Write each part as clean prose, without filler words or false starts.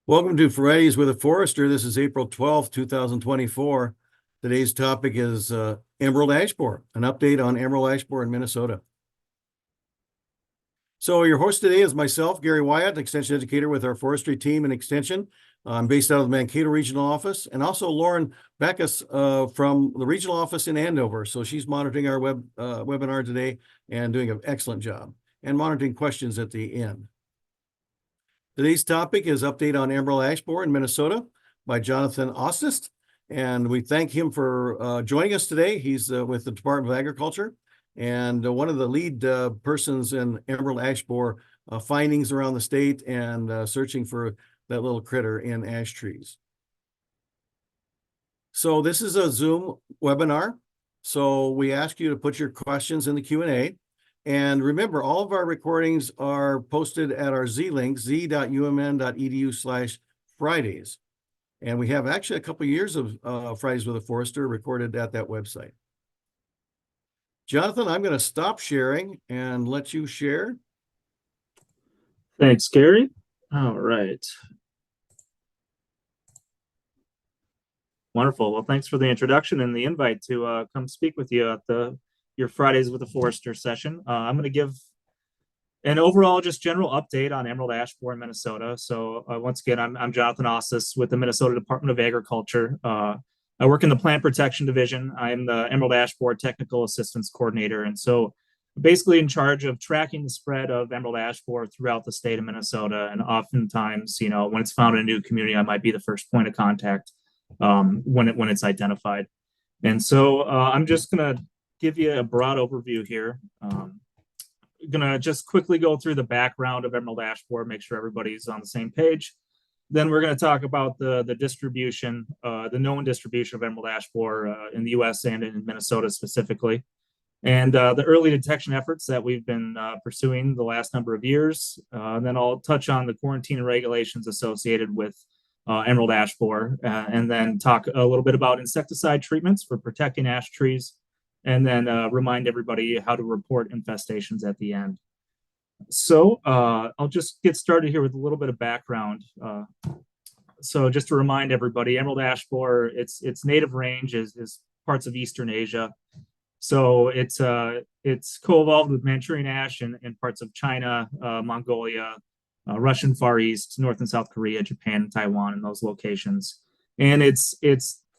Welcome to Fridays with a Forester. This is April 12th, 2024. Today's topic is emerald ash borer, an update on emerald ash borer in Minnesota. So your host today is myself, Gary Wyatt, Extension Educator with our forestry team in Extension. I'm based out of the Mankato Regional Office, and also Lauren Backus from the Regional Office in Andover. So she's monitoring our webinar today and doing an excellent job, and monitoring questions at the end. Today's topic is update on emerald ash borer in Minnesota by Jonathan Ostist, and we thank him for joining us today. He's with the Department of Agriculture and one of the lead persons in emerald ash borer findings around the state and searching for that little critter in ash trees. So this is a Zoom webinar, so we ask you to put your questions in the Q&A. And remember, all of our recordings are posted at our Z link, z.umn.edu/Fridays. And we have actually a couple of years of Fridays with a Forester recorded at that website. Jonathan, I'm going to stop sharing and let you share. Thanks, Gary. All right. Wonderful. Well, thanks for the introduction and the invite to come speak with you at your Fridays with the Forester session. I'm going to give an overall just general update on emerald ash borer in Minnesota. So once again, I'm Jonathan Ossis with the Minnesota Department of Agriculture. I work in the Plant Protection Division. I'm the Emerald Ash Borer Technical Assistance Coordinator. And so basically in charge of tracking the spread of emerald ash borer throughout the state of Minnesota. And oftentimes, when it's found in a new community, I might be the first point of contact when it's identified. And so I'm just going to give you a broad overview here. Gonna just quickly go through the background of emerald ash borer, make sure everybody's on the same page. Then we're going to talk about the distribution, the known distribution of emerald ash borer in the U.S. and in Minnesota specifically, and the early detection efforts that we've been pursuing the last number of years. And then I'll touch on the quarantine and regulations associated with emerald ash borer, and then talk a little bit about insecticide treatments for protecting ash trees, and then remind everybody how to report infestations at the end. So I'll just get started here with a little bit of background. So just to remind everybody, emerald ash borer, its native range is parts of Eastern Asia. So it's co-evolved with Manchurian ash in parts of China, Mongolia, Russian Far East, North and South Korea, Japan, and Taiwan, in those locations. And it's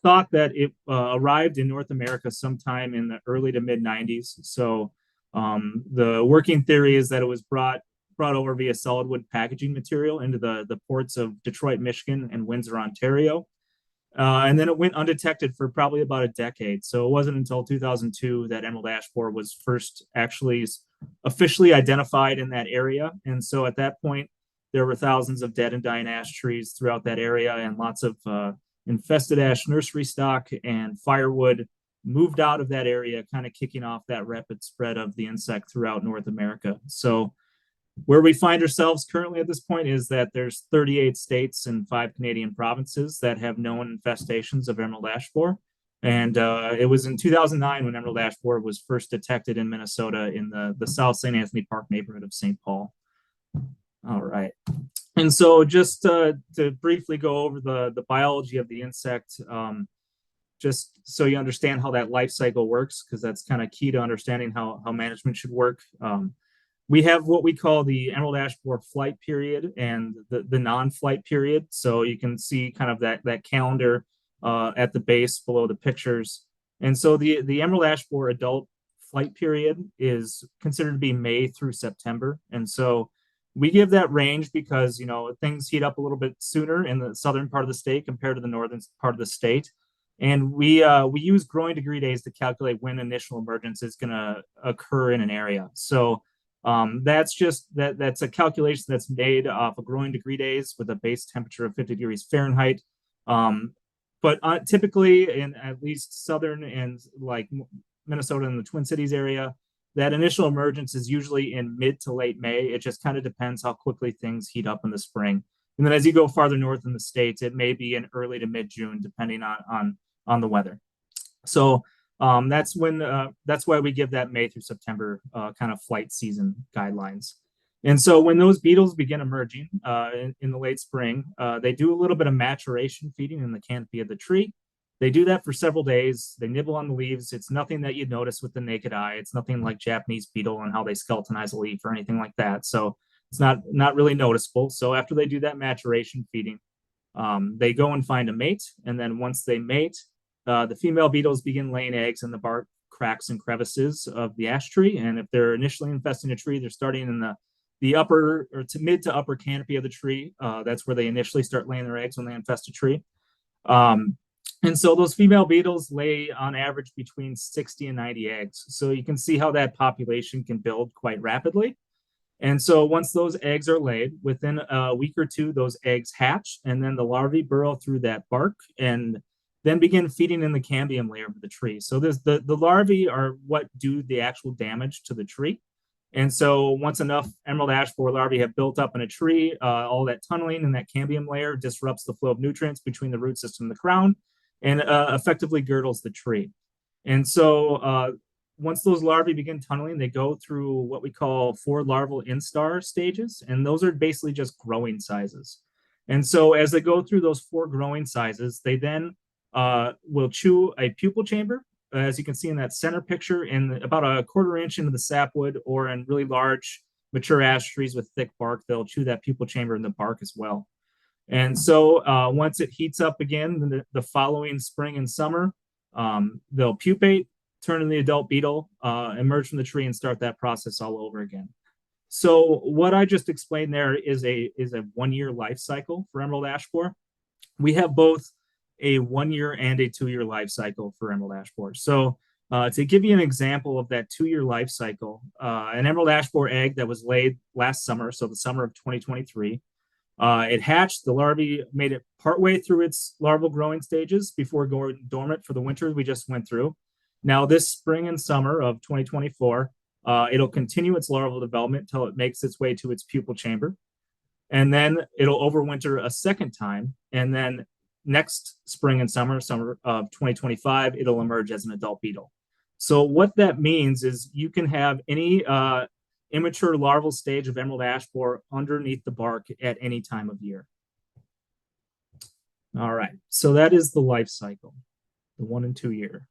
thought that it arrived in North America sometime in the early to mid 90s. So the working theory is that it was brought over via solid wood packaging material into the ports of Detroit, Michigan, and Windsor, Ontario. And then it went undetected for probably about a decade. So it wasn't until 2002 that emerald ash borer was first actually officially identified in that area. And so at that point, there were thousands of dead and dying ash trees throughout that area, and lots of infested ash nursery stock and firewood moved out of that area, kind of kicking off that rapid spread of the insect throughout North America. So where we find ourselves currently at this point is that there's 38 states and 5 Canadian provinces that have known infestations of emerald ash borer. And it was in 2009 when emerald ash borer was first detected in Minnesota in the South St. Anthony Park neighborhood of St. Paul. All right. And so just to briefly go over the biology of the insect, just so you understand how that life cycle works, because that's kind of key to understanding how management should work. We have what we call the emerald ash borer flight period and the non-flight period. So you can see kind of that calendar at the base below the pictures. And so the emerald ash borer adult flight period is considered to be May through September. And so we give that range because, things heat up a little bit sooner in the southern part of the state compared to the northern part of the state. And we use growing degree days to calculate when initial emergence is going to occur in an area. So that's a calculation that's made off of growing degree days with a base temperature of 50 degrees Fahrenheit. But typically in at least southern and like Minnesota and the Twin Cities area, that initial emergence is usually in mid to late May. It just kind of depends how quickly things heat up in the spring. And then as you go farther north in the states, it may be in early to mid June, depending on the weather. So that's why we give that May through September kind of flight season guidelines. And so when those beetles begin emerging in the late spring, they do a little bit of maturation feeding in the canopy of the tree. They do that for several days. They nibble on the leaves. It's nothing that you'd notice with the naked eye. It's nothing like Japanese beetle and how they skeletonize a leaf or anything like that. So it's not really noticeable. So after they do that maturation feeding, they go and find a mate. And then once they mate, the female beetles begin laying eggs in the bark cracks and crevices of the ash tree. And if they're initially infesting a tree, they're starting in the upper or to mid to upper canopy of the tree. That's where they initially start laying their eggs when they infest a tree. And so those female beetles lay on average between 60 and 90 eggs. So you can see how that population can build quite rapidly. And so once those eggs are laid, within a week or two, those eggs hatch, and then the larvae burrow through that bark and then begin feeding in the cambium layer of the tree. So the larvae are what do the actual damage to the tree. And so once enough emerald ash borer larvae have built up in a tree, all that tunneling in that cambium layer disrupts the flow of nutrients between the root system and the crown and effectively girdles the tree. And so once those larvae begin tunneling, they go through what we call 4 larval instar stages, and those are basically just growing sizes. And so as they go through those 4 growing sizes, they then will chew a pupal chamber, as you can see in that center picture, in about a 1/4 inch into the sapwood, or in really large mature ash trees with thick bark, they'll chew that pupal chamber in the bark as well. And so once it heats up again, the following spring and summer, they'll pupate, turn into the adult beetle, emerge from the tree, and start that process all over again. So what I just explained there is a 1-year life cycle for emerald ash borer. We have both a 1-year and a 2-year life cycle for emerald ash borer. So to give you an example of that 2-year life cycle, an emerald ash borer egg that was laid last summer, so the summer of 2023, it hatched. The larvae made it partway through its larval growing stages before going dormant for the winter we just went through. Now, this spring and summer of 2024, it'll continue its larval development until it makes its way to its pupal chamber. And then it'll overwinter a second time. And then next spring and summer of 2025, it'll emerge as an adult beetle. So what that means is you can have any immature larval stage of emerald ash borer underneath the bark at any time of year. All right, so that is the life cycle, the 1 and 2 year.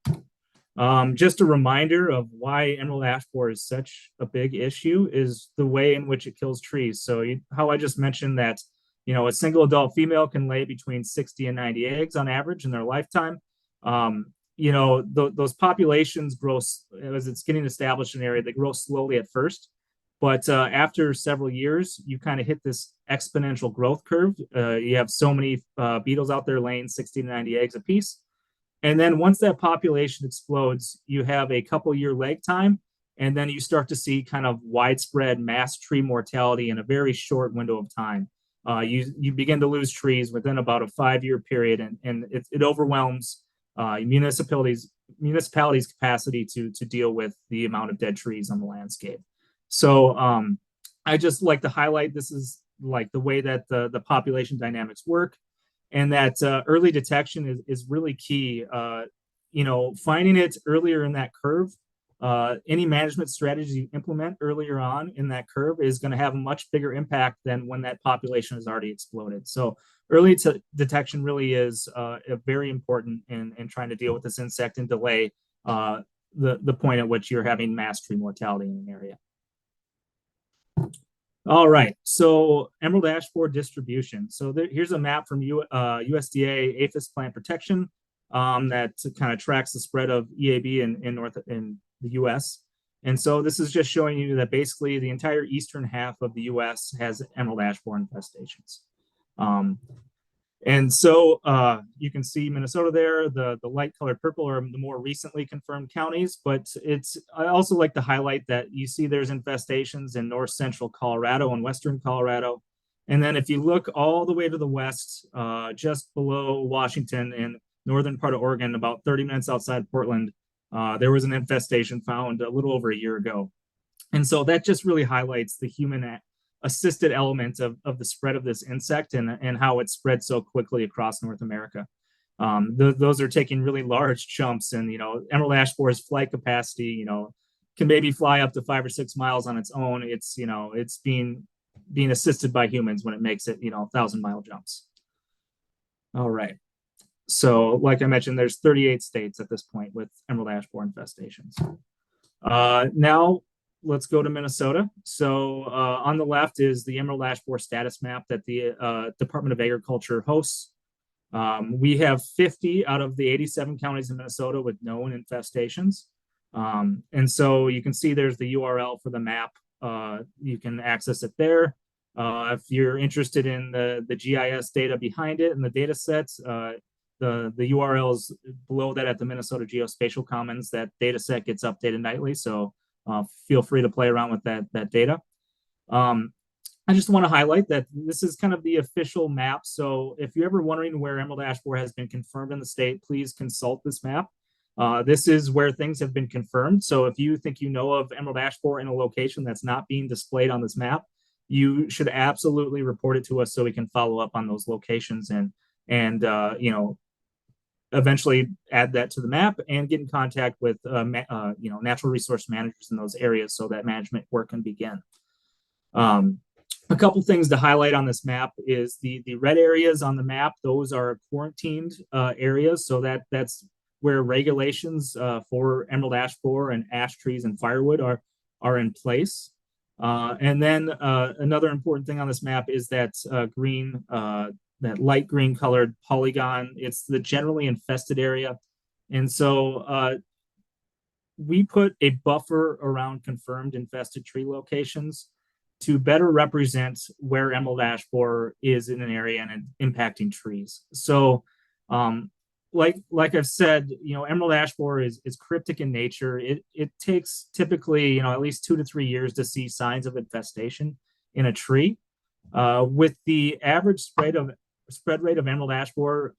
Just a reminder of why emerald ash borer is such a big issue is the way in which it kills trees. So how I just mentioned that, a single adult female can lay between 60 and 90 eggs on average in their lifetime. Those populations grow as it's getting established in an area. They grow slowly at first, but after several years, you kind of hit this exponential growth curve. You have so many beetles out there laying 60 to 90 eggs a piece. And then once that population explodes, you have a couple-year lag time, and then you start to see kind of widespread mass tree mortality in a very short window of time. You begin to lose trees within about a 5-year period, and it overwhelms municipalities' capacity to deal with the amount of dead trees on the landscape. So I just like to highlight this is like the way that the population dynamics work. And that early detection is really key. Finding it earlier in that curve, any management strategy you implement earlier on in that curve is going to have a much bigger impact than when that population has already exploded. So early detection really is very important in trying to deal with this insect and delay the point at which you're having mass tree mortality in an area. All right, so emerald ash borer distribution. So here's a map from USDA Aphis Plant Protection that kind of tracks the spread of EAB in the U.S. And so this is just showing you that basically the entire eastern half of the U.S. has emerald ash borer infestations. And so you can see Minnesota there, the light colored purple are the more recently confirmed counties, but I also like to highlight that you see there's infestations in north central Colorado and western Colorado. And then if you look all the way to the west, just below Washington and northern part of Oregon, about 30 minutes outside Portland, there was an infestation found a little over a year ago. And so that just really highlights the human assisted element of the spread of this insect and how it spread so quickly across North America. Those are taking really large jumps, and emerald ash borer's flight capacity, can maybe fly up to 5 or 6 miles on its own. It's, it's being assisted by humans when it makes it, 1,000-mile jumps. All right. So like I mentioned, there's 38 states at this point with emerald ash borer infestations. Now let's go to Minnesota. So on the left is the emerald ash borer status map that the Department of Agriculture hosts. We have 50 out of the 87 counties in Minnesota with known infestations. And so you can see there's the URL for the map. You can access it there. If you're interested in the GIS data behind it and the data sets, the URL is below that at the Minnesota Geospatial Commons. That data set gets updated nightly, so feel free to play around with that data. I just want to highlight that this is kind of the official map. So if you're ever wondering where emerald ash borer has been confirmed in the state, please consult this map. This is where things have been confirmed. So if you think you know of emerald ash borer in a location that's not being displayed on this map, you should absolutely report it to us so we can follow up on those locations and eventually add that to the map and get in contact with natural resource managers in those areas so that management work can begin. A couple things to highlight on this map is the red areas on the map. Those are quarantined areas, so that's where regulations for emerald ash borer and ash trees and firewood are in place. And then another important thing on this map is that green, that light green colored polygon. It's the generally infested area. And so we put a buffer around confirmed infested tree locations to better represent where emerald ash borer is in an area and impacting trees. So like I've said, emerald ash borer is cryptic in nature. It takes typically, at least 2 to 3 years to see signs of infestation in a tree. With the average spread rate of emerald ash borer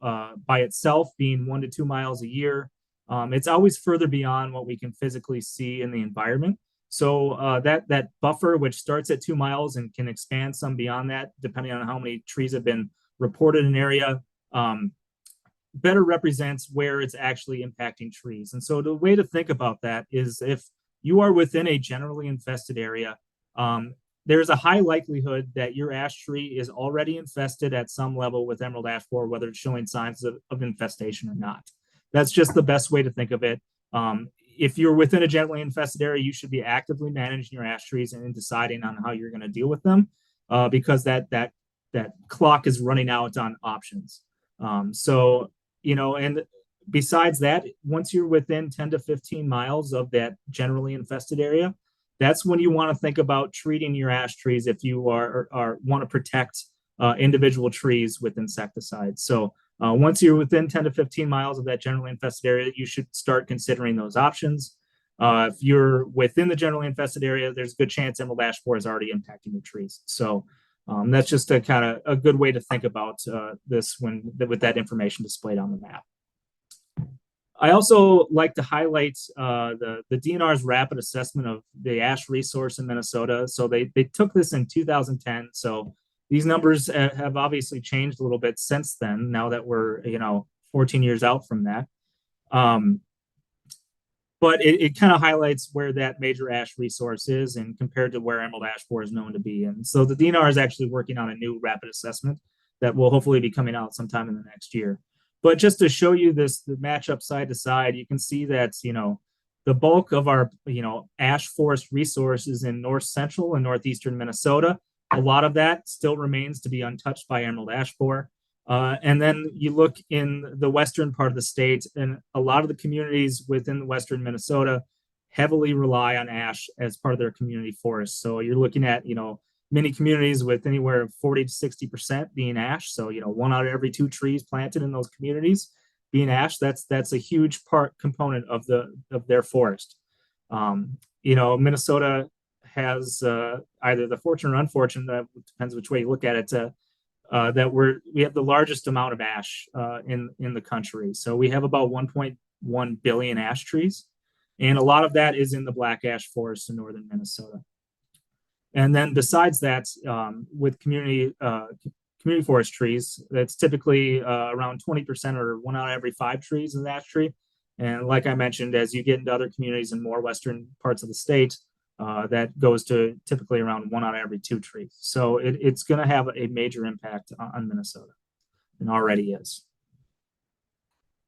by itself being 1 to 2 miles a year, it's always further beyond what we can physically see in the environment. So that buffer, which starts at 2 miles and can expand some beyond that, depending on how many trees have been reported in an area, better represents where it's actually impacting trees. And so the way to think about that is if you are within a generally infested area, there's a high likelihood that your ash tree is already infested at some level with emerald ash borer, whether it's showing signs of infestation or not. That's just the best way to think of it. If you're within a generally infested area, you should be actively managing your ash trees and deciding on how you're going to deal with them, because that clock is running out on options. And besides that, once you're within 10 to 15 miles of that generally infested area, that's when you want to think about treating your ash trees if you want to protect individual trees with insecticides. So once you're within 10 to 15 miles of that generally infested area, you should start considering those options. If you're within the generally infested area, there's a good chance emerald ash borer is already impacting your trees. So that's just a kind of a good way to think about this with that information displayed on the map. I also like to highlight the DNR's rapid assessment of the ash resource in Minnesota. So they took this in 2010. So these numbers have obviously changed a little bit since then, now that we're 14 years out from that. But it kind of highlights where that major ash resource is and compared to where emerald ash borer is known to be. And so the DNR is actually working on a new rapid assessment that will hopefully be coming out sometime in the next year. But just to show you the matchup side to side, you can see that, the bulk of our, ash forest resources in north central and northeastern Minnesota. A lot of that still remains to be untouched by emerald ash borer. And then you look in the western part of the state, and a lot of the communities within western Minnesota heavily rely on ash as part of their community forest. So you're looking at, many communities with anywhere 40 to 60% being ash. So, 1 out of every 2 trees planted in those communities being ash. That's a huge component of their forest. Minnesota has either the fortune or unfortunate, that depends which way you look at it, that we have the largest amount of ash in the country. So we have about 1.1 billion ash trees, and a lot of that is in the black ash forest in northern Minnesota. And then besides that, with community forest trees, that's typically around 20% or 1 out of every 5 trees is ash tree. And like I mentioned, as you get into other communities in more western parts of the state, that goes to typically around 1 out of every 2 trees. So it's going to have a major impact on Minnesota, and already is.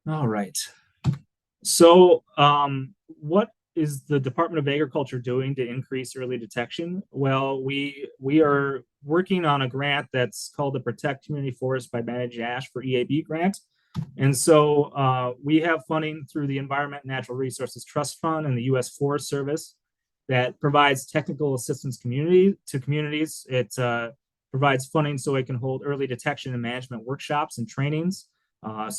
All right. So, what is the Department of Agriculture doing to increase early detection? Well, we are working on a grant that's called the Protect Community Forest by Managing Ash for EAB grant. And so we have funding through the Environment and Natural Resources Trust Fund and the U.S. Forest Service that provides technical assistance to communities. It provides funding so it can hold early detection and management workshops and trainings. I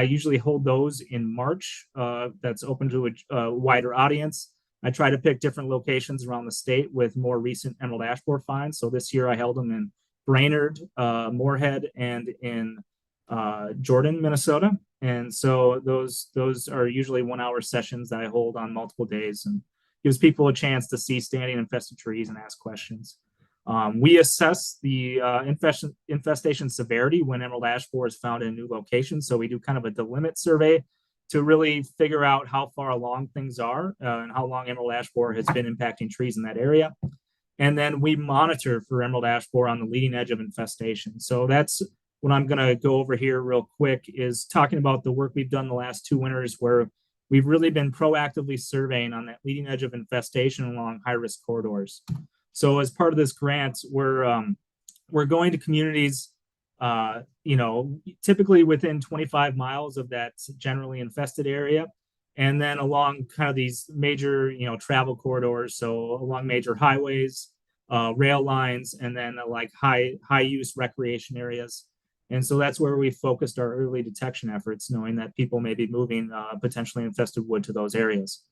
usually hold those in March. That's open to a wider audience. I try to pick different locations around the state with more recent emerald ash borer finds. So this year I held them in Brainerd, Moorhead, and in Jordan, Minnesota. And so those are usually 1 hour sessions that I hold on multiple days, and gives people a chance to see standing infested trees and ask questions. We assess the infestation severity when emerald ash borer is found in a new location. So we do kind of a delimit survey to really figure out how far along things are and how long emerald ash borer has been impacting trees in that area. And then we monitor for emerald ash borer on the leading edge of infestation. So that's what I'm going to go over here real quick, is talking about the work we've done the last 2 winters, where we've really been proactively surveying on that leading edge of infestation along high-risk corridors. So as part of this grant, we're going to communities, typically within 25 miles of that generally infested area, and then along kind of these major, travel corridors. So along major highways, rail lines, and then like high use recreation areas. And so that's where we focused our early detection efforts, knowing that people may be moving potentially infested wood to those areas.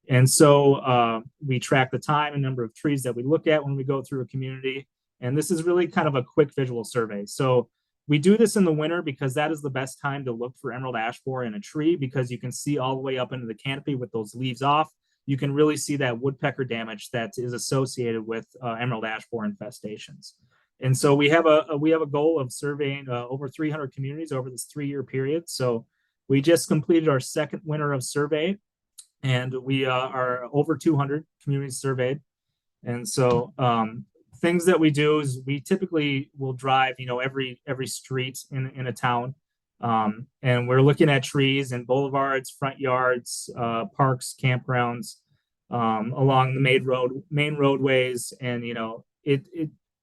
And so we track the time and number of trees that we look at when we go through a community. And this is really kind of a quick visual survey. So we do this in the winter because that is the best time to look for emerald ash borer in a tree, because you can see all the way up into the canopy with those leaves off. You can really see that woodpecker damage that is associated with emerald ash borer infestations. And so we have a goal of surveying over 300 communities over this 3-year period. So we just completed our second winter of survey, and we are over 200 communities surveyed. And so things that we do is we typically will drive, every street in a town. And we're looking at trees and boulevards, front yards, parks, campgrounds, along the main roadways. And,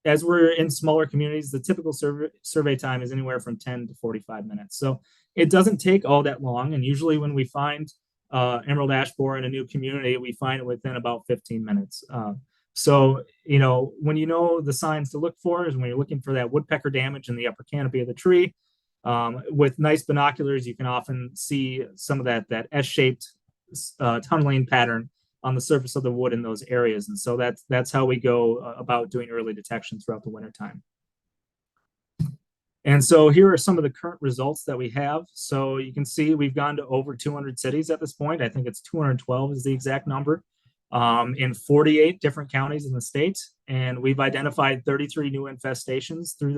as we're in smaller communities, the typical survey time is anywhere from 10 to 45 minutes. So it doesn't take all that long. And usually when we find emerald ash borer in a new community, we find it within about 15 minutes. So, when the signs to look for is when you're looking for that woodpecker damage in the upper canopy of the tree. With nice binoculars, you can often see some of that S-shaped tunneling pattern on the surface of the wood in those areas. And so that's how we go about doing early detection throughout the wintertime. And so here are some of the current results that we have. So you can see we've gone to over 200 cities at this point. I think it's 212 is the exact number, in 48 different counties in the state. And we've identified 33 new infestations through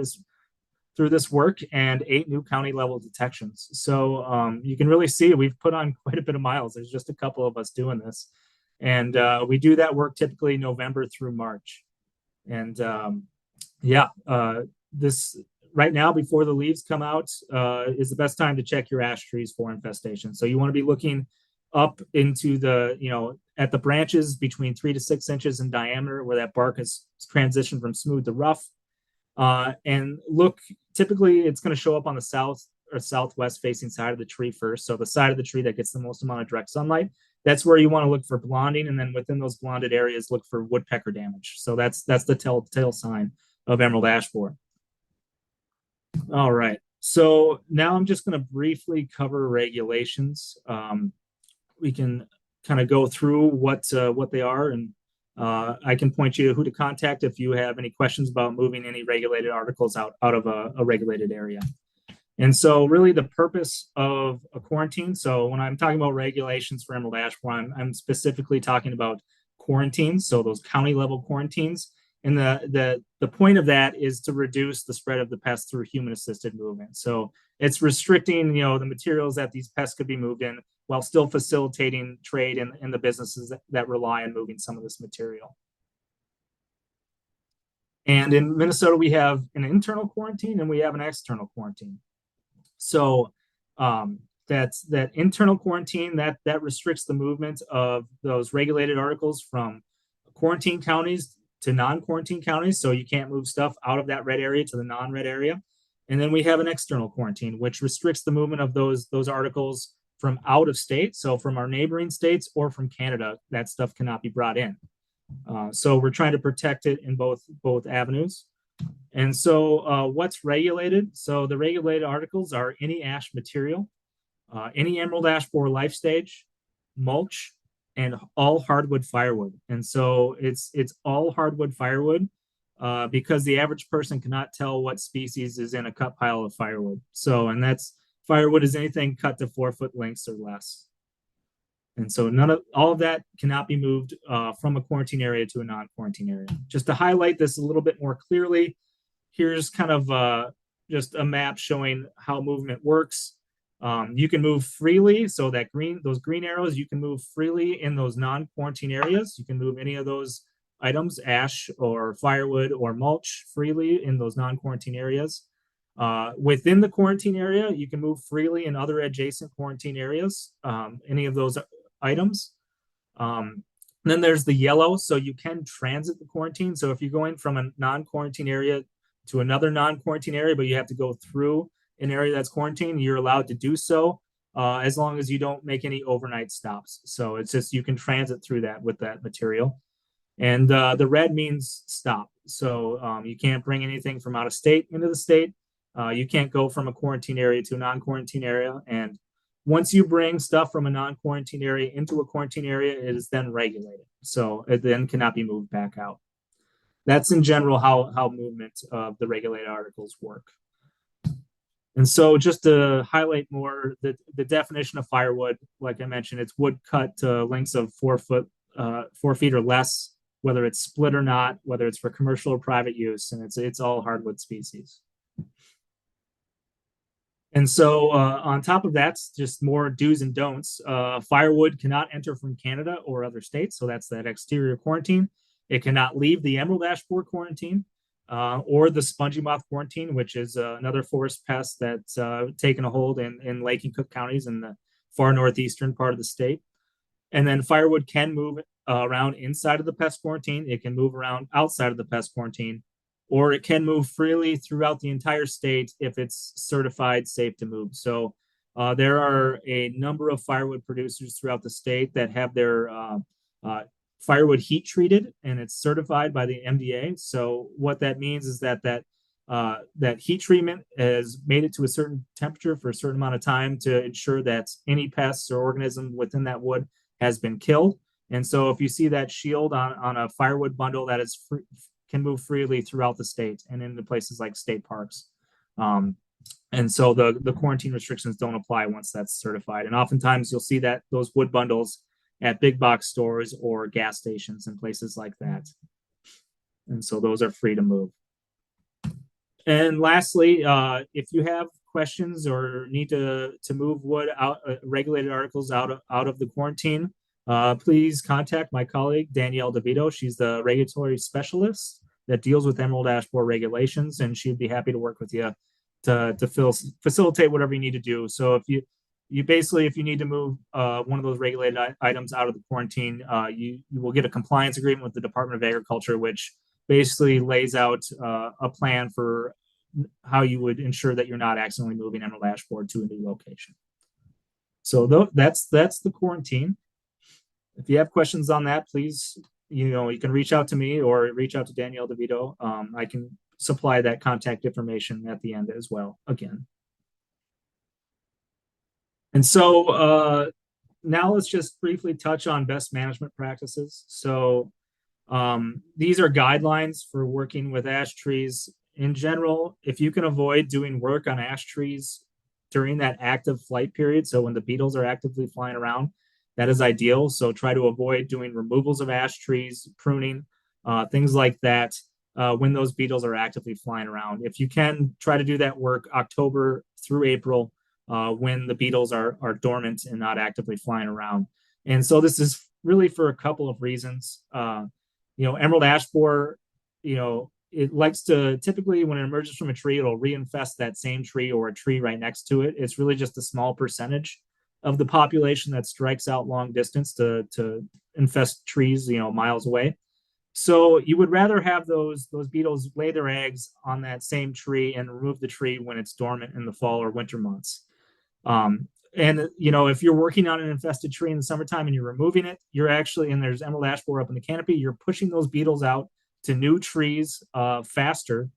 this work and 8 new county level detections. So you can really see we've put on quite a bit of miles. There's just a couple of us doing this. And we do that work typically November through March. And this right now, before the leaves come out, is the best time to check your ash trees for infestation. So you want to be looking up into at the branches between 3 to 6 inches in diameter, where that bark has transitioned from smooth to rough. And look, typically it's going to show up on the south or southwest facing side of the tree first. So the side of the tree that gets the most amount of direct sunlight, that's where you want to look for blonding. And then within those blonded areas, look for woodpecker damage. So that's the telltale sign of emerald ash borer. All right. So now I'm just going to briefly cover regulations. We can kind of go through what they are, and I can point you to who to contact if you have any questions about moving any regulated articles out of a regulated area. And so really the purpose of a quarantine, so when I'm talking about regulations for emerald ash borer, I'm specifically talking about quarantines, so those county level quarantines. And the point of that is to reduce the spread of the pest through human assisted movement. So it's restricting, the materials that these pests could be moved in while still facilitating trade in the businesses that rely on moving some of this material. And in Minnesota, we have an internal quarantine and we have an external quarantine. So that's that internal quarantine that restricts the movement of those regulated articles from quarantine counties to non-quarantine counties. So you can't move stuff out of that red area to the non-red area. And then we have an external quarantine, which restricts the movement of those articles from out of state. So from our neighboring states or from Canada, that stuff cannot be brought in. So we're trying to protect it in both avenues. And so what's regulated? So the regulated articles are any ash material, any emerald ash borer life stage, mulch, and all hardwood firewood. And so it's all hardwood firewood because the average person cannot tell what species is in a cut pile of firewood. So, and that's firewood is anything cut to 4-foot lengths or less. And so all of that cannot be moved from a quarantine area to a non-quarantine area. Just to highlight this a little bit more clearly, here's kind of just a map showing how movement works. You can move freely. So those green arrows, you can move freely in those non-quarantine areas. You can move any of those items, ash or firewood or mulch, freely in those non-quarantine areas. Within the quarantine area, you can move freely in other adjacent quarantine areas, any of those items. Then there's the yellow, so you can transit the quarantine. So if you're going from a non-quarantine area to another non-quarantine area, but you have to go through an area that's quarantined, you're allowed to do so as long as you don't make any overnight stops. So it's just you can transit through that with that material. And the red means stop. So you can't bring anything from out of state into the state. You can't go from a quarantine area to a non-quarantine area. And once you bring stuff from a non-quarantine area into a quarantine area, it is then regulated. So it then cannot be moved back out. That's in general how movement of the regulated articles work. And so just to highlight more, the definition of firewood, like I mentioned, it's wood cut to lengths of 4 feet or less, whether it's split or not, whether it's for commercial or private use, and it's all hardwood species. And so on top of that, just more do's and don'ts. Firewood cannot enter from Canada or other states, so that's that exterior quarantine. It cannot leave the emerald ash borer quarantine or the spongy moth quarantine, which is another forest pest that's taken a hold in Lake and Cook counties in the far northeastern part of the state. And then firewood can move around inside of the pest quarantine. It can move around outside of the pest quarantine, or it can move freely throughout the entire state if it's certified safe to move. So there are a number of firewood producers throughout the state that have their firewood heat treated, and it's certified by the MDA. So what that means is that heat treatment has made it to a certain temperature for a certain amount of time to ensure that any pests or organism within that wood has been killed. And so if you see that shield on a firewood bundle, that is can move freely throughout the state and into places like state parks. And so the quarantine restrictions don't apply once that's certified. And oftentimes you'll see that those wood bundles at big box stores or gas stations and places like that. And so those are free to move. And lastly, if you have questions or need to move wood out, regulated articles out of the quarantine, please contact my colleague, Danielle DeVito. She's the regulatory specialist that deals with emerald ash borer regulations, and she'd be happy to work with you to facilitate whatever you need to do. So if you need to move one of those regulated items out of the quarantine, you will get a compliance agreement with the Department of Agriculture, which basically lays out a plan for how you would ensure that you're not accidentally moving emerald ash borer to a new location. So that's the quarantine. If you have questions on that, please, you can reach out to me or reach out to Danielle DeVito. I can supply that contact information at the end as well, again. And so now let's just briefly touch on best management practices. So these are guidelines for working with ash trees. In general, if you can avoid doing work on ash trees during that active flight period, so when the beetles are actively flying around, that is ideal. So try to avoid doing removals of ash trees, pruning, things like that when those beetles are actively flying around. If you can, try to do that work October through April, when the beetles are dormant and not actively flying around. And so this is really for a couple of reasons. Emerald ash borer, it likes to, typically when it emerges from a tree, it'll reinfest that same tree or a tree right next to it. It's really just a small percentage of the population that strikes out long distance to infest trees, miles away. So you would rather have those beetles lay their eggs on that same tree and remove the tree when it's dormant in the fall or winter months. And if you're working on an infested tree in the summertime and you're removing it, you're actually, and there's emerald ash borer up in the canopy, you're pushing those beetles out to new trees faster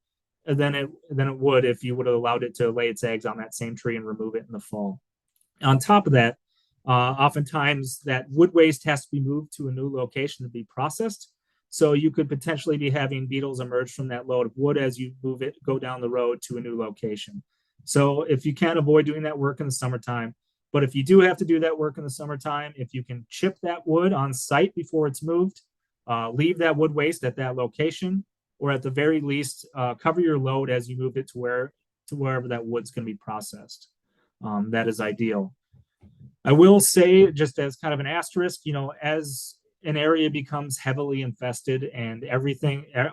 than it would if you would have allowed it to lay its eggs on that same tree and remove it in the fall. On top of that, oftentimes that wood waste has to be moved to a new location to be processed. So you could potentially be having beetles emerge from that load of wood as you go down the road to a new location. So if you can, avoid doing that work in the summertime. But if you do have to do that work in the summertime, if you can chip that wood on site before it's moved, leave that wood waste at that location, or at the very least, cover your load as you move it to wherever that wood's going to be processed. That is ideal. I will say, just as kind of an asterisk, as an area becomes heavily infested and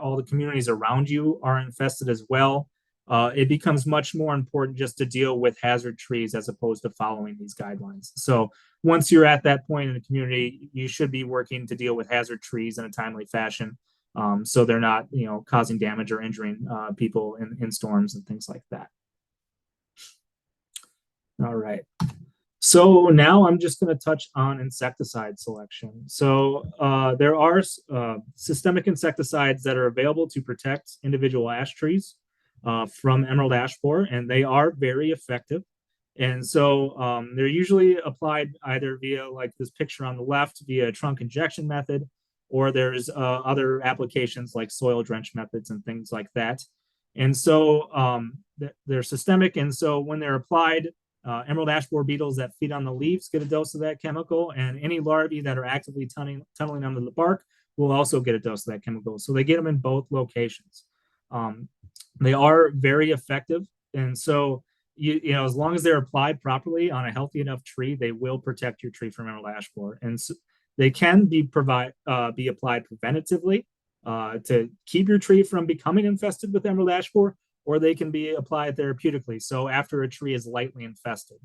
all the communities around you are infested as well, it becomes much more important just to deal with hazard trees as opposed to following these guidelines. So once you're at that point in the community, you should be working to deal with hazard trees in a timely fashion, so they're not, causing damage or injuring people in storms and things like that. All right. So now I'm just going to touch on insecticide selection. So there are systemic insecticides that are available to protect individual ash trees from emerald ash borer, and they are very effective. And so they're usually applied either via, like this picture on the left, via a trunk injection method, or there's other applications like soil drench methods and things like that. And so they're systemic, and so when they're applied, emerald ash borer beetles that feed on the leaves get a dose of that chemical, and any larvae that are actively tunneling under the bark will also get a dose of that chemical. So they get them in both locations. They are very effective, and so as long as they're applied properly on a healthy enough tree, they will protect your tree from emerald ash borer. And so they can be applied preventatively to keep your tree from becoming infested with emerald ash borer, or they can be applied therapeutically, so after a tree is lightly infested.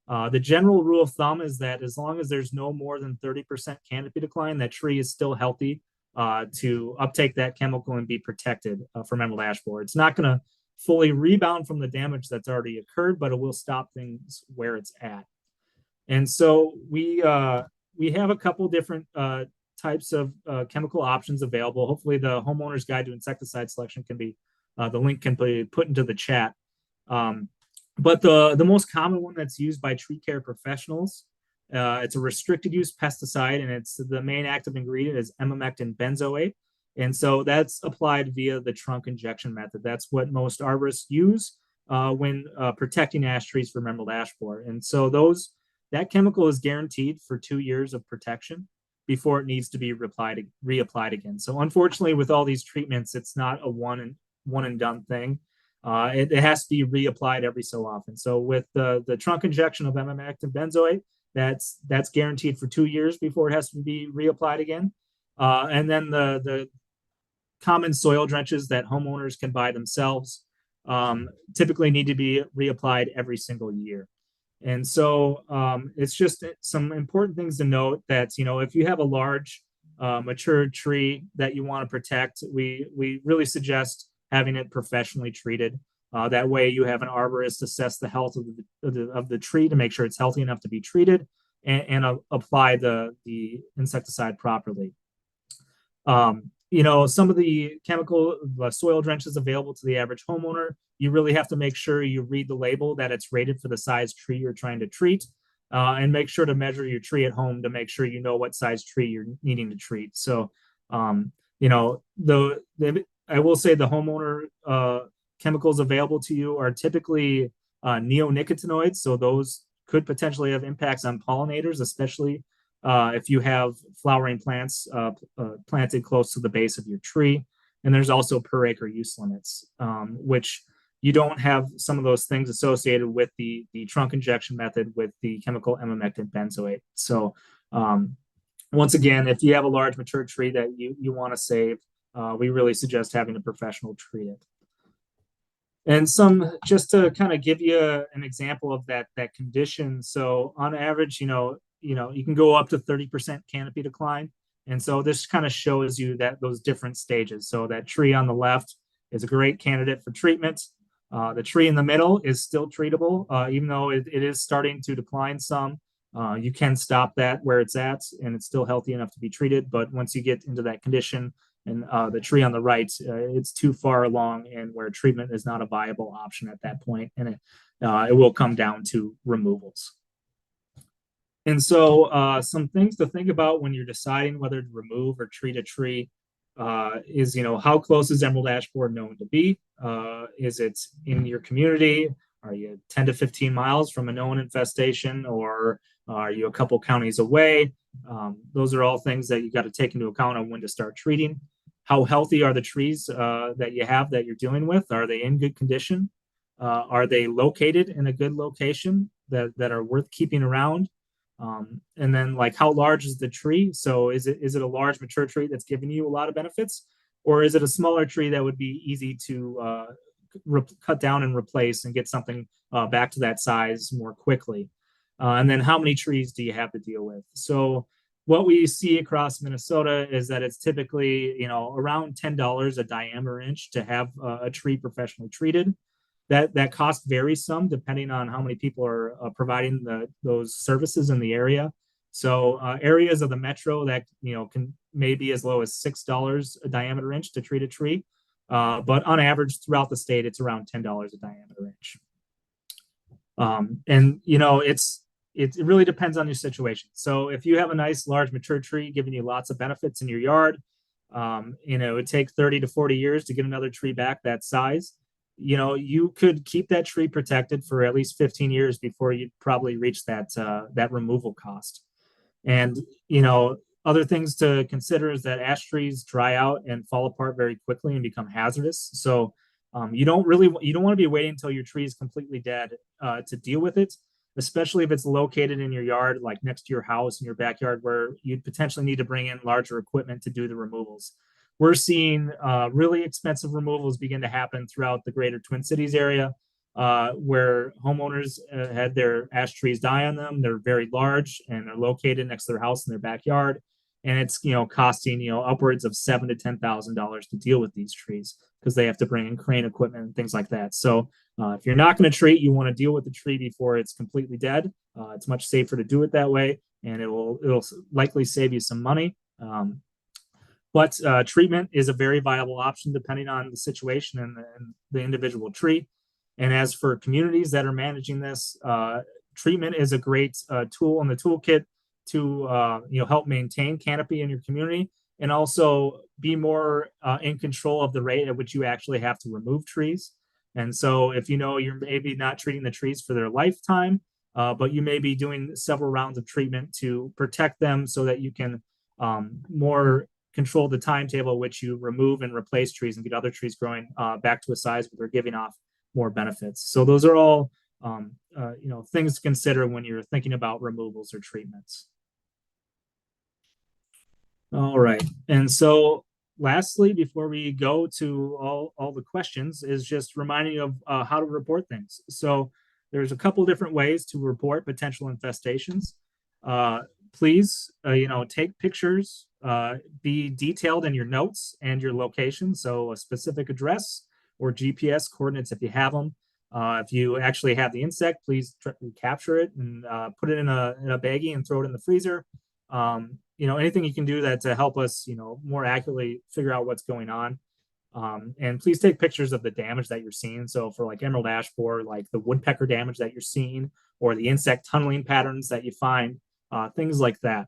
The general rule of thumb is that as long as there's no more than 30% canopy decline, that tree is still healthy to uptake that chemical and be protected from emerald ash borer. It's not going to fully rebound from the damage that's already occurred, but it will stop things where it's at. And so we have a couple different types of chemical options available. Hopefully the Homeowner's Guide to Insecticide Selection can be the link can be put into the chat. But the most common one that's used by tree care professionals, it's a restricted use pesticide, and the main active ingredient is emamectin benzoate. And so that's applied via the trunk injection method. That's what most arborists use when protecting ash trees from emerald ash borer. And so that chemical is guaranteed for 2 years of protection before it needs to be reapplied again. So unfortunately, with all these treatments, it's not a one and done thing. It has to be reapplied every so often. So with the trunk injection of emamectin benzoate, that's guaranteed for 2 years before it has to be reapplied again. And then the common soil drenches that homeowners can buy themselves typically need to be reapplied every single year. And so it's just some important things to note that, if you have a large mature tree that you want to protect, we really suggest having it professionally treated. That way you have an arborist assess the health of the tree to make sure it's healthy enough to be treated and apply the insecticide properly. Some of the chemical soil drenches available to the average homeowner, you really have to make sure you read the label that it's rated for the size tree you're trying to treat, and make sure to measure your tree at home to make sure you know what size tree you're needing to treat. So, I will say the homeowner chemicals available to you are typically neonicotinoids. So those could potentially have impacts on pollinators, especially if you have flowering plants planted close to the base of your tree. And there's also per acre use limits, which you don't have some of those things associated with the trunk injection method with the chemical emamectin benzoate. So once again, if you have a large mature tree that you want to save, we really suggest having a professional treat it. And just to kind of give you an example of that condition. So on average, you can go up to 30% canopy decline. And so this kind of shows you that those different stages. So that tree on the left is a great candidate for treatment. The tree in the middle is still treatable, even though it is starting to decline some. You can stop that where it's at, and it's still healthy enough to be treated. But once you get into that condition, and the tree on the right, it's too far along, and where treatment is not a viable option at that point, and it will come down to removals. And so some things to think about when you're deciding whether to remove or treat a tree is, how close is emerald ash borer known to be? Is it in your community? Are you 10 to 15 miles from a known infestation, or are you a couple counties away? Those are all things that you got to take into account on when to start treating. How healthy are the trees that you have that you're dealing with? Are they in good condition? Are they located in a good location that are worth keeping around? And then, like, how large is the tree? So is it a large mature tree that's giving you a lot of benefits, or is it a smaller tree that would be easy to cut down and replace and get something back to that size more quickly? And then how many trees do you have to deal with? So what we see across Minnesota is that it's typically, around $10 a diameter inch to have a tree professionally treated. That cost varies some depending on how many people are providing those services in the area. So areas of the metro that can maybe as low as $6 a diameter inch to treat a tree, but on average throughout the state it's around $10 a diameter inch. And it really depends on your situation. So if you have a nice large mature tree giving you lots of benefits in your yard, it would take 30 to 40 years to get another tree back that size. You could keep that tree protected for at least 15 years before you'd probably reach that removal cost. And, other things to consider is that ash trees dry out and fall apart very quickly and become hazardous. So you don't want to be waiting until your tree is completely dead to deal with it, especially if it's located in your yard, like next to your house in your backyard, where you'd potentially need to bring in larger equipment to do the removals. We're seeing really expensive removals begin to happen throughout the greater Twin Cities area, where homeowners had their ash trees die on them. They're very large and they're located next to their house in their backyard, and it's costing upwards of $7,000 to $10,000 to deal with these trees because they have to bring in crane equipment and things like that. So if you're not going to treat, you want to deal with the tree before it's completely dead. It's much safer to do it that way, and it'll likely save you some money. But treatment is a very viable option depending on the situation and the individual tree. And as for communities that are managing this, treatment is a great tool in the toolkit to help maintain canopy in your community, and also be more in control of the rate at which you actually have to remove trees. And so if you're maybe not treating the trees for their lifetime, but you may be doing several rounds of treatment to protect them so that you can more control the timetable at which you remove and replace trees and get other trees growing back to a size where they're giving off more benefits. So those are all things to consider when you're thinking about removals or treatments. All right. And so lastly, before we go to all the questions, is just reminding you of how to report things. So there's a couple different ways to report potential infestations. Please, take pictures, be detailed in your notes and your location. So a specific address or GPS coordinates if you have them. If you actually have the insect, please capture it and put it in a baggie and throw it in the freezer. Anything you can do that to help us, more accurately figure out what's going on. And please take pictures of the damage that you're seeing. So for like emerald ash borer, like the woodpecker damage that you're seeing, or the insect tunneling patterns that you find, things like that.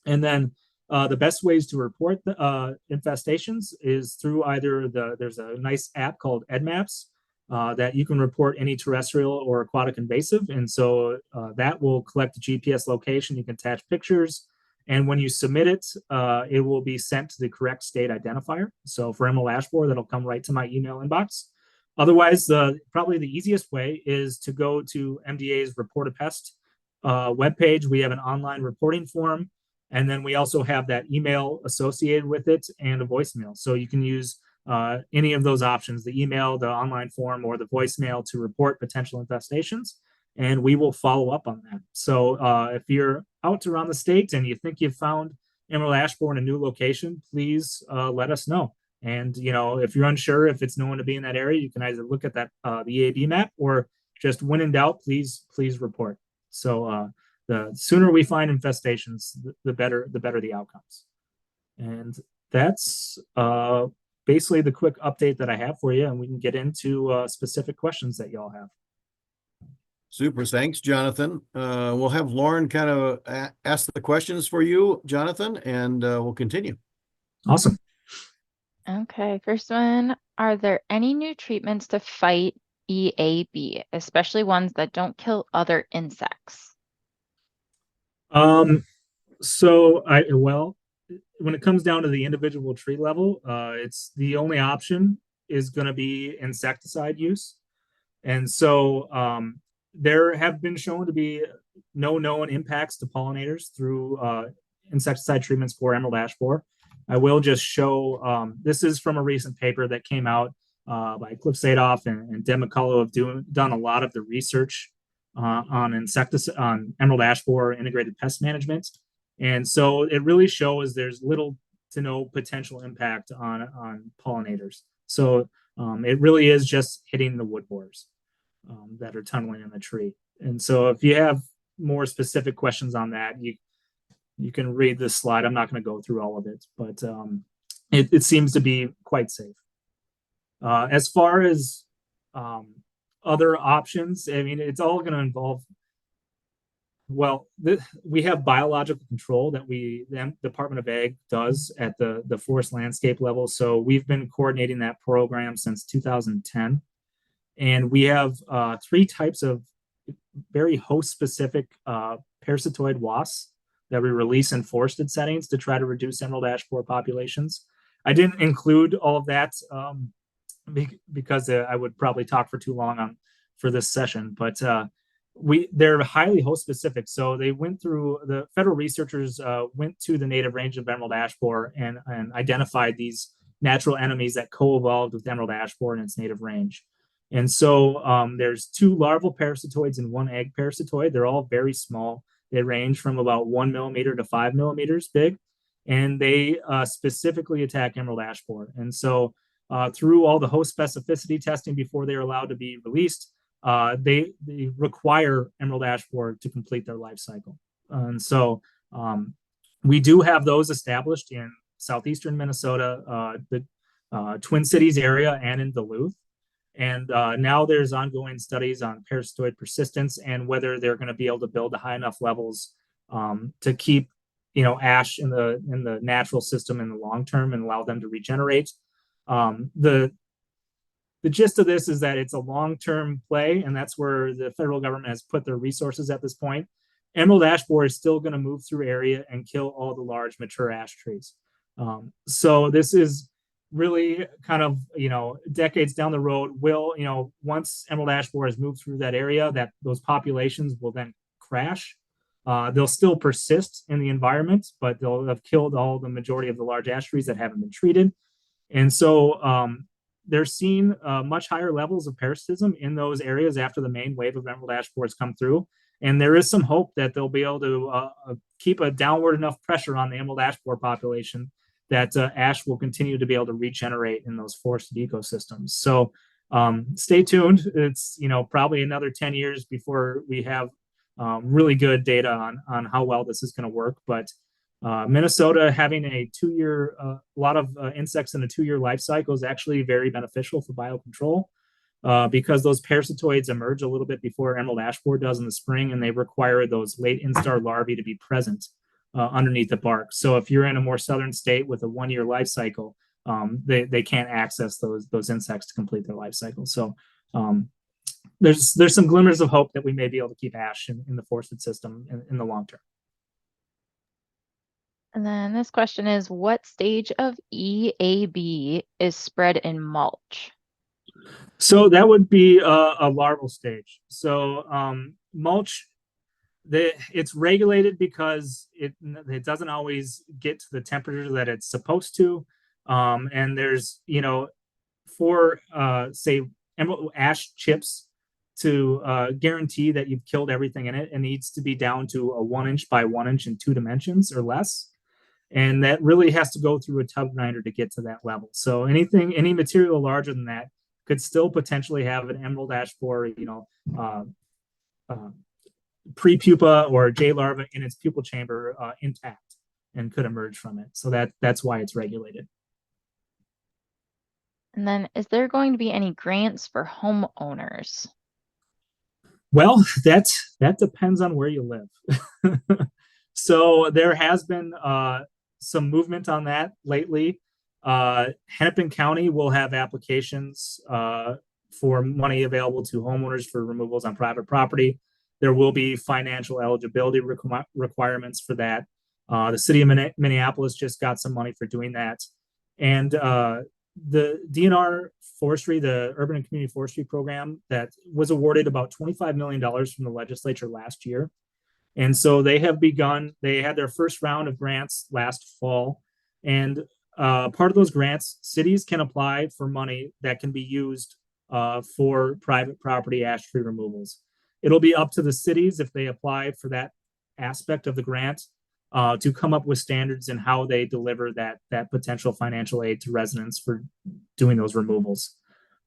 And then the best ways to report the infestations is through either there's a nice app called EdMaps that you can report any terrestrial or aquatic invasive. And so that will collect the GPS location. You can attach pictures, And when you submit it, it will be sent to the correct state identifier. So for emerald ash borer, that'll come right to my email inbox. Otherwise, probably the easiest way is to go to MDA's Report a Pest webpage. We have an online reporting form, and then we also have that email associated with it and a voicemail. So you can use any of those options, the email, the online form, or the voicemail to report potential infestations, and we will follow up on that. So if you're out around the state and you think you've found emerald ash borer in a new location, please let us know. And if you're unsure if it's known to be in that area, you can either look at that the EAB map, or just when in doubt, please report. So the sooner we find infestations, the better the outcomes. And that's basically the quick update that I have for you, and we can get into specific questions that y'all have. Super. Thanks, Jonathan. We'll have Lauren kind of ask the questions for you, Jonathan, and we'll continue. Awesome. Okay, first one. Are there any new treatments to fight EAB, especially ones that don't kill other insects? So when it comes down to the individual tree level, it's the only option is going to be insecticide use. And so there have been shown to be no known impacts to pollinators through insecticide treatments for emerald ash borer. I will just show, this is from a recent paper that came out by Cliff Sadoff and Deb McCullough have done a lot of the research on emerald ash borer integrated pest management. And so it really shows there's little to no potential impact on pollinators. So it really is just hitting the wood borers that are tunneling in the tree. And so if you have more specific questions on that, you can read this slide. I'm not going to go through all of it, but it seems to be quite safe. As far as other options, I mean, it's all going to involve, we have biological control that the Department of Ag does at the forest landscape level. So we've been coordinating that program since 2010. And we have 3 types of very host-specific parasitoid wasps that we release in forested settings to try to reduce emerald ash borer populations. I didn't include all of that because I would probably talk for too long for this session, but they're highly host specific. So the federal researchers went to the native range of emerald ash borer and identified these natural enemies that co-evolved with emerald ash borer in its native range. And so there's 2 larval parasitoids and 1 egg parasitoid. They're all very small. They range from about 1 millimeter to 5 millimeters big, and they specifically attack emerald ash borer. And so through all the host specificity testing before they're allowed to be released, they require emerald ash borer to complete their life cycle. And so we do have those established in southeastern Minnesota, the Twin Cities area, and in Duluth. And now there's ongoing studies on parasitoid persistence and whether they're going to be able to build to high enough levels to keep, ash in the natural system in the long term and allow them to regenerate. The gist of this is that it's a long-term play, and that's where the federal government has put their resources at this point. Emerald ash borer is still going to move through area and kill all the large mature ash trees. So this is really kind of, decades down the road once emerald ash borer has moved through that area, that those populations will then crash. They'll still persist in the environment, but they'll have killed all the majority of the large ash trees that haven't been treated. And so they're seeing much higher levels of parasitism in those areas after the main wave of emerald ash borer has come through. And there is some hope that they'll be able to keep a downward enough pressure on the emerald ash borer population that ash will continue to be able to regenerate in those forested ecosystems. So stay tuned. It's probably another 10 years before we have really good data on how well this is going to work. But Minnesota having a 2-year, a lot of insects in a 2-year life cycle is actually very beneficial for biocontrol because those parasitoids emerge a little bit before emerald ash borer does in the spring, and they require those late instar larvae to be present underneath the bark. So if you're in a more southern state with a 1-year life cycle, they can't access those insects to complete their life cycle. So there's some glimmers of hope that we may be able to keep ash in the forested system in the long term. And then this question is, what stage of EAB is spread in mulch? So that would be a larval stage. So mulch, it's regulated because it doesn't always get to the temperature that it's supposed to. And there's, for say emerald ash chips to guarantee that you've killed everything in it, it needs to be down to a 1 inch by 1 inch in 2 dimensions or less. And that really has to go through a tub grinder to get to that level. So any material larger than that could still potentially have an emerald ash borer, uh, uh, pre-pupa or J larva in its pupal chamber intact and could emerge from it. So that's why it's regulated. And then is there going to be any grants for homeowners? Well, that depends on where you live. So there has been some movement on that lately. Hennepin County will have applications for money available to homeowners for removals on private property. There will be financial eligibility requirements for that. The city of Minneapolis just got some money for doing that. And the DNR forestry, the urban and community forestry program, that was awarded about $25 million from the legislature last year. And so they have begun, they had their first round of grants last fall. And part of those grants, cities can apply for money that can be used for private property ash tree removals. It'll be up to the cities, if they apply for that aspect of the grant, to come up with standards and how they deliver that potential financial aid to residents for doing those removals.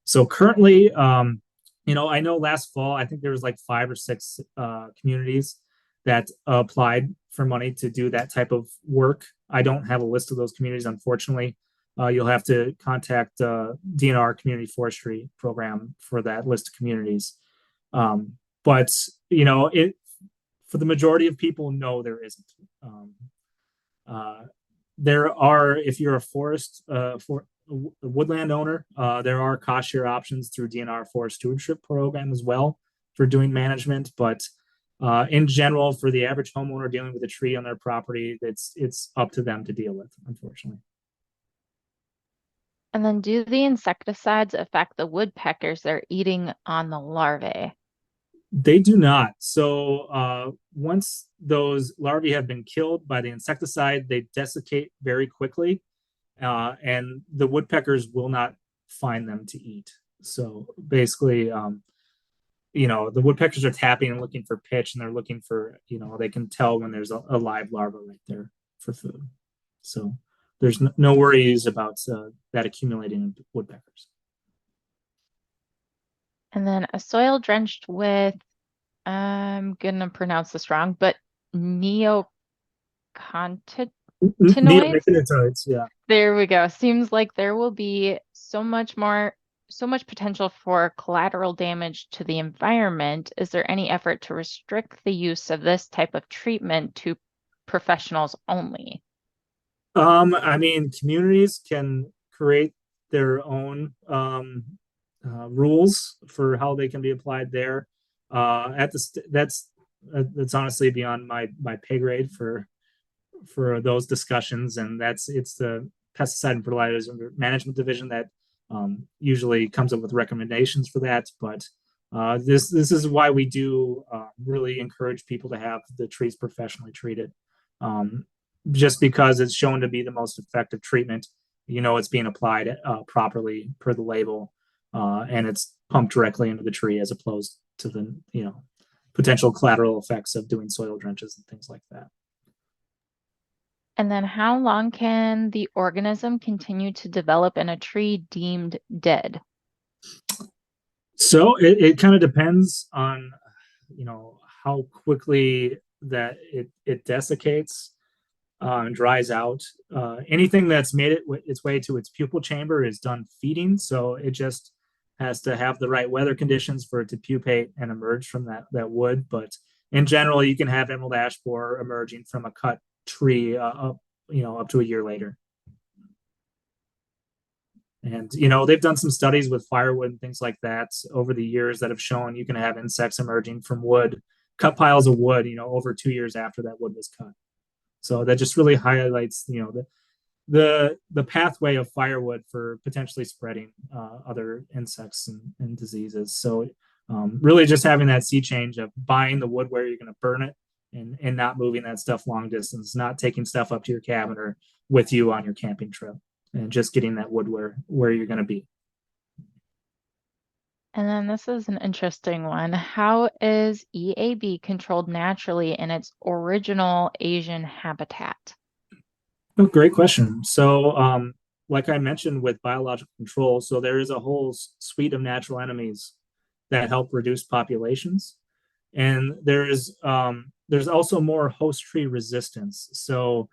So currently, I know last fall, I think there was like 5 or 6 communities that applied for money to do that type of work. I don't have a list of those communities, unfortunately. You'll have to contact DNR Community Forestry Program for that list of communities. But for the majority of people, no, there isn't. There are, if you're a woodland owner, there are cost share options through DNR Forest Stewardship Program as well for doing management. But in general, for the average homeowner dealing with a tree on their property, it's up to them to deal with, unfortunately. And then do the insecticides affect the woodpeckers that are eating on the larvae? They do not. So once those larvae have been killed by the insecticide, they desiccate very quickly, and the woodpeckers will not find them to eat. So basically, the woodpeckers are tapping and looking for pitch, and they're looking for, they can tell when there's a live larva right there for food. So there's no worries about that accumulating in woodpeckers. And then a soil drenched with, I'm gonna pronounce this wrong, but neonicotinoids. Neonicotinoids, yeah. There we go. Seems like there will be so much potential for collateral damage to the environment. Is there any effort to restrict the use of this type of treatment to professionals only? Communities can create their own rules for how they can be applied there. That's honestly beyond my pay grade for those discussions, and it's the pesticide and fertilizer management division that usually comes up with recommendations for that. But this is why we do really encourage people to have the trees professionally treated. Just because it's shown to be the most effective treatment. It's being applied properly per the label, and it's pumped directly into the tree as opposed to the potential collateral effects of doing soil drenches and things like that. And then how long can the organism continue to develop in a tree deemed dead? So it kind of depends on how quickly that it desiccates and dries out. Anything that's made its way to its pupal chamber is done feeding, so it just has to have the right weather conditions for it to pupate and emerge from that wood. But in general, you can have emerald ash borer emerging from a cut tree up to a year later. And they've done some studies with firewood and things like that over the years that have shown you can have insects emerging from cut piles of wood over 2 years after that wood was cut. So that just really highlights, the pathway of firewood for potentially spreading other insects and diseases. So really just having that sea change of buying the wood where you're going to burn it and not moving that stuff long distance, not taking stuff up to your cabin or with you on your camping trip, and just getting that wood where you're going to be. And then this is an interesting one. How is EAB controlled naturally in its original Asian habitat? Oh, great question. So, like I mentioned with biological control, so there is a whole suite of natural enemies that help reduce populations, and there's also more host tree resistance. So,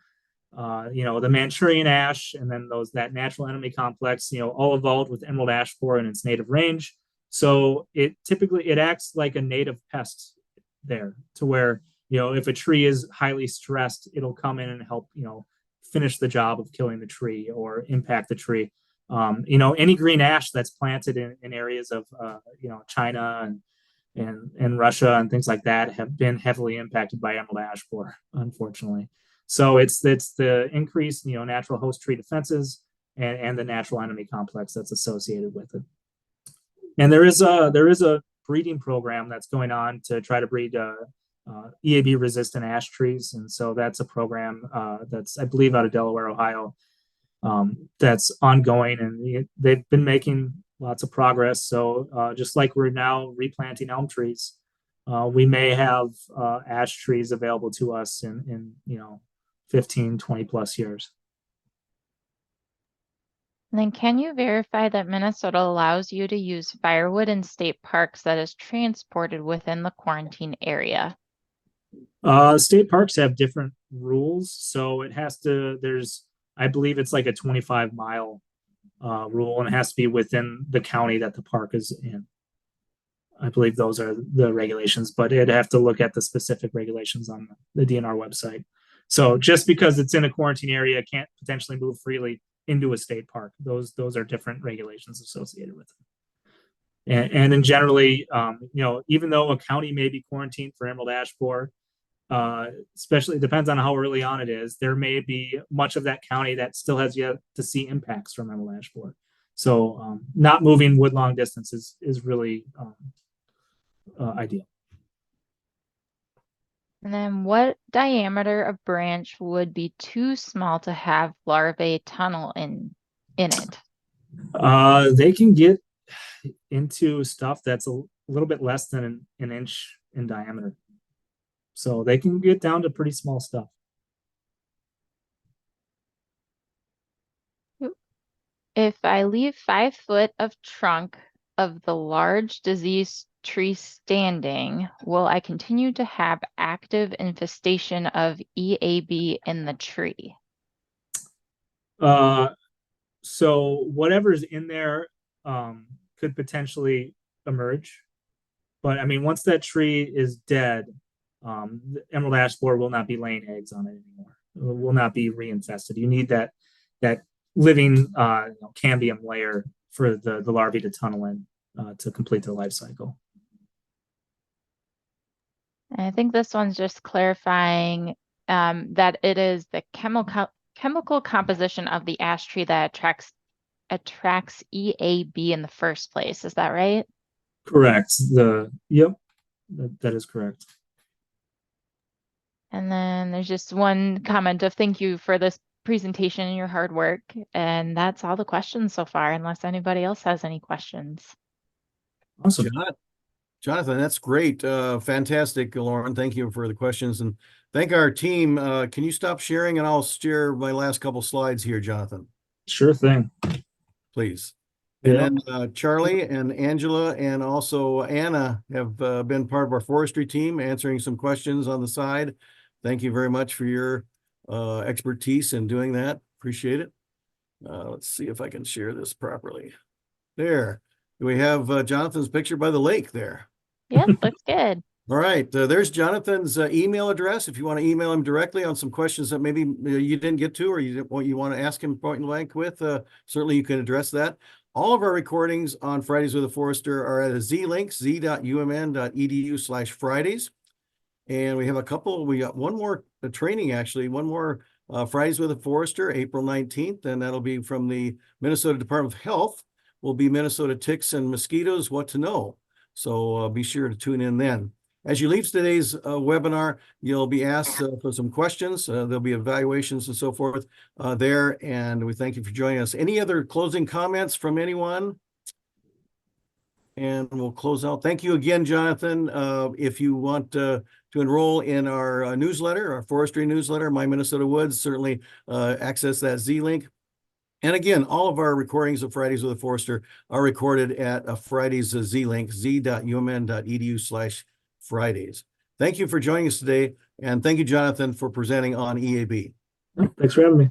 the Manchurian ash, and then that natural enemy complex, all evolved with emerald ash borer in its native range. So it acts like a native pest there, to where if a tree is highly stressed, it'll come in and help finish the job of killing the tree or impact the tree. Any green ash that's planted in areas of China and Russia and things like that have been heavily impacted by emerald ash borer, unfortunately. So it's the increased natural host tree defenses and the natural enemy complex that's associated with it. And there is a breeding program that's going on to try to breed EAB resistant ash trees, and so that's a program that's, I believe, out of Delaware, Ohio, that's ongoing, and they've been making lots of progress. So just like we're now replanting elm trees, we may have ash trees available to us in 15, 20 plus years. And then can you verify that Minnesota allows you to use firewood in state parks that is transported within the quarantine area? State parks have different rules, so I believe it's like a 25-mile rule, and it has to be within the county that the park is in. I believe those are the regulations, but it'd have to look at the specific regulations on the DNR website. So just because it's in a quarantine area, it can't potentially move freely into a state park. Those are different regulations associated with it. And then generally, even though a county may be quarantined for emerald ash borer, especially, it depends on how early on it is, there may be much of that county that still has yet to see impacts from emerald ash borer. So not moving wood long distance is really ideal. And then what diameter of branch would be too small to have larvae tunnel in it? They can get into stuff that's a little bit less than an inch in diameter. So they can get down to pretty small stuff. If I leave 5 foot of trunk of the large diseased tree standing, will I continue to have active infestation of EAB in the tree? So whatever's in there could potentially emerge. But I mean, once that tree is dead, the emerald ash borer will not be laying eggs on it anymore. It will not be reinfested. You need that living cambium layer for the larvae to tunnel in to complete their life cycle. And I think this one's just clarifying that it is the chemical composition of the ash tree that attracts EAB in the first place. Is that right? Correct. Yep, that is correct. And then there's just one comment of thank you for this presentation and your hard work. And that's all the questions so far, unless anybody else has any questions. Awesome. Jonathan, that's great. Fantastic, Lauren. Thank you for the questions, and thank our team. Can you stop sharing, and I'll share my last couple slides here, Jonathan? Sure thing. Please. Yeah. And then Charlie and Angela and also Anna have been part of our forestry team, answering some questions on the side. Thank you very much for your expertise in doing that. Appreciate it. Let's see if I can share this properly. There. We have Jonathan's picture by the lake there. Yep, looks good. All right. There's Jonathan's email address. If you want to email him directly on some questions that maybe you didn't get to, or you want to ask him point blank with, certainly you can address that. All of our recordings on Fridays with a Forester are at a Z-link, z.umn.edu/Fridays. And we got one more training, actually, one more Fridays with a Forester, April 19th, and that'll be from the Minnesota Department of Health. Will be Minnesota ticks and mosquitoes, what to know. So be sure to tune in then. As you leave today's webinar, you'll be asked for some questions. There'll be evaluations and so forth there. And we thank you for joining us. Any other closing comments from anyone? And we'll close out. Thank you again, Jonathan. If you want to enroll in our newsletter, our forestry newsletter, My Minnesota Woods, certainly access that Z link. And again, all of our recordings of Fridays with a Forester are recorded at Friday's Z link, z.umn.edu/Fridays. Thank you for joining us today. And thank you, Jonathan, for presenting on EAB. Thanks for having me.